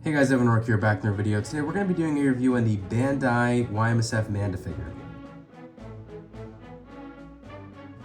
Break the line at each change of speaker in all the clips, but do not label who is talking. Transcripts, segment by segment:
Hey guys, Evan Rourke here, back in our video. Today we're going to be doing a review on the Bandai Y-MSF Manda figure.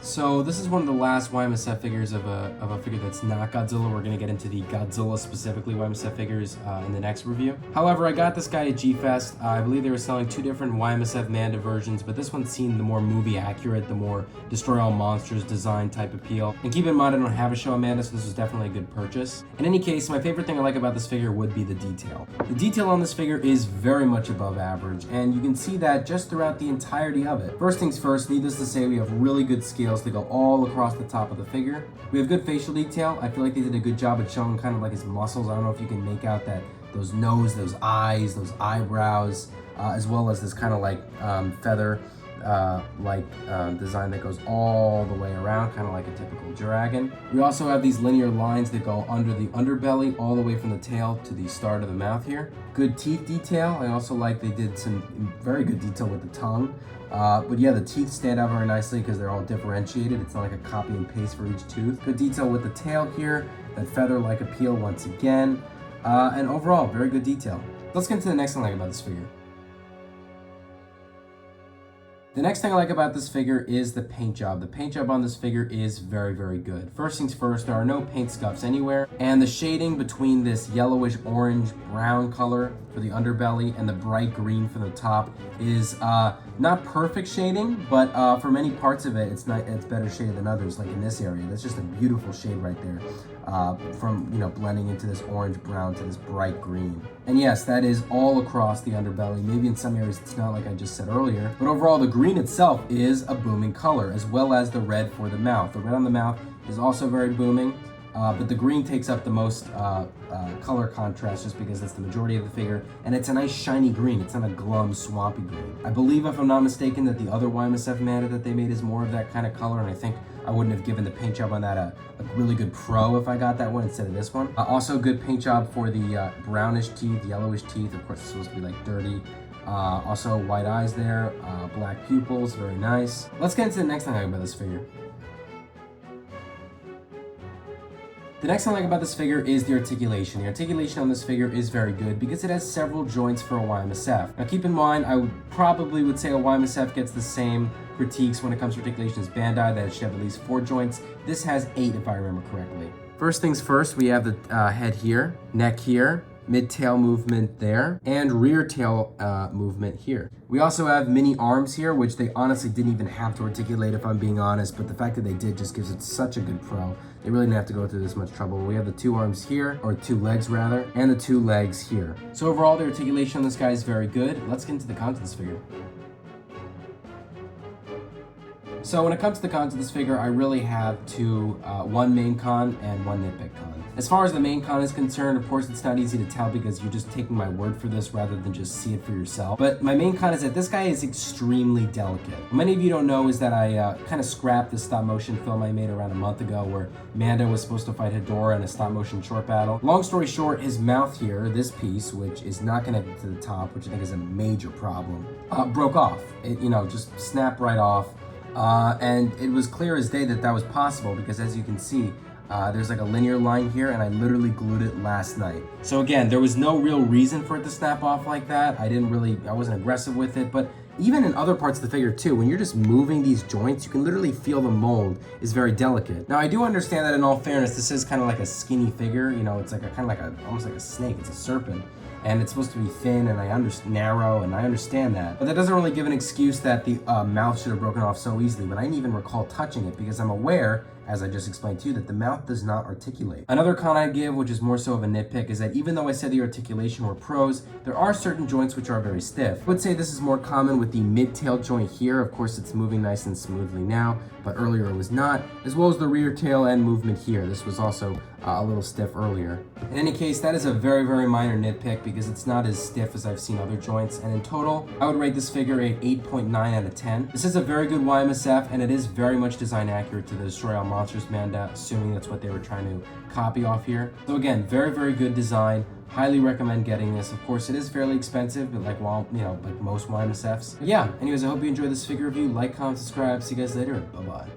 So this is one of the last Y-MSF figures of a figure that's not Godzilla. We're going to get into the Godzilla specifically Y-MSF figures in the next review. However, I got this guy at G-Fest. I believe they were selling two different Y-MSF Manda versions, but this one seemed the more movie accurate, the more destroy all monsters design type appeal. And keep in mind, I don't have a show on Manda, so this was definitely a good purchase. In any case, my favorite thing I like about this figure would be the detail. The detail on this figure is very much above average, and you can see that just throughout the entirety of it. First things first, needless to say, we have really good scales to go all across the top of the figure. We have good facial detail. I feel like they did a good job at showing kind of like his muscles. I don't know if you can make out that those nose, those eyes, those eyebrows, as well as this kind of like feather design that goes all the way around, kind of like a typical dragon. We also have these linear lines that go under the underbelly all the way from the tail to the start of the mouth here. Good teeth detail. I also like they did some very good detail with the tongue. But yeah, the teeth stand out very nicely because they're all differentiated. It's not like a copy and paste for each tooth. Good detail with the tail here, that feather-like appeal once again. And overall, very good detail. Let's get into the next thing I like about this figure. The next thing I like about this figure is the paint job. The paint job on this figure is very, very good. First things first, there are no paint scuffs anywhere, and the shading between this yellowish orange brown color for the underbelly and the bright green for the top is not perfect shading, but for many parts of it, it's better shaded than others. Like in this area, that's just a beautiful shade right there, from blending into this orange brown to this bright green. And yes, that is all across the underbelly. Maybe in some areas it's not, like I just said earlier, but overall the green itself is a booming color, as well as the red for the mouth. The red on the mouth is also very booming, but the green takes up the most color contrast just because that's the majority of the figure, and it's a nice shiny green. It's not a glum, swampy green. I believe, if I'm not mistaken, that the other Y-MSF Manda that they made is more of that kind of color, and I think I wouldn't have given the paint job on that a really good pro if I got that one instead of this one. Also good paint job for the brownish teeth, yellowish teeth. Of course, it's supposed to be like dirty. Also white eyes there, black pupils, very nice. Let's get into the next thing I like about this figure. The next thing I like about this figure is the articulation. The articulation on this figure is very good because it has several joints for a Y-MSF. Now keep in mind, I probably would say a Y-MSF gets the same critiques when it comes to articulation as Bandai, that it should have at least 4 joints. This has 8 if I remember correctly. First things first, we have the head here, neck here, mid-tail movement there, and rear tail movement here. We also have mini arms here, which they honestly didn't even have to articulate if I'm being honest, but the fact that they did just gives it such a good pro. They really didn't have to go through this much trouble. We have the 2 arms here, or 2 legs rather, and the 2 legs here. So overall, the articulation on this guy is very good. Let's get into the content of this figure. So when it comes to the cons of this figure, I really have one main con and one nitpick con. As far as the main con is concerned, of course, it's not easy to tell because you're just taking my word for this rather than just see it for yourself. But my main con is that this guy is extremely delicate. What many of you don't know is that I kind of scrapped the stop motion film I made around a month ago where Manda was supposed to fight Hedorah in a stop motion short battle. Long story short, his mouth here, this piece, which is not connected to the top, which I think is a major problem, broke off. It, just snapped right off. And it was clear as day that that was possible because, as you can see, there's like a linear line here, and I literally glued it last night. So again, there was no real reason for it to snap off like that. I wasn't aggressive with it, but even in other parts of the figure too, when you're just moving these joints, you can literally feel the mold is very delicate. Now, I do understand that in all fairness, this is kind of like a skinny figure. It's like almost like a snake. It's a serpent. And it's supposed to be thin and narrow, and I understand that. But that doesn't really give an excuse that the mouth should have broken off so easily, but I didn't even recall touching it because I'm aware, as I just explained to you, that the mouth does not articulate. Another con I give, which is more so of a nitpick, is that even though I said the articulation were pros, there are certain joints which are very stiff. I would say this is more common with the mid-tail joint here. Of course, it's moving nice and smoothly now, but earlier it was not, as well as the rear tail end movement here. This was also a little stiff earlier. In any case, that is a very, very minor nitpick because it's not as stiff as I've seen other joints, and in total, I would rate this figure a 8.9 out of 10. This is a very good Y-MSF, and it is very much design accurate to the Destroy All Monsters Manda, assuming that's what they were trying to copy off here. So again, very, very good design. Highly recommend getting this. Of course, it is fairly expensive, but like most Y-MSFs. But yeah, anyways, I hope you enjoyed this figure review. Like, comment, subscribe. See you guys later. Bye-bye.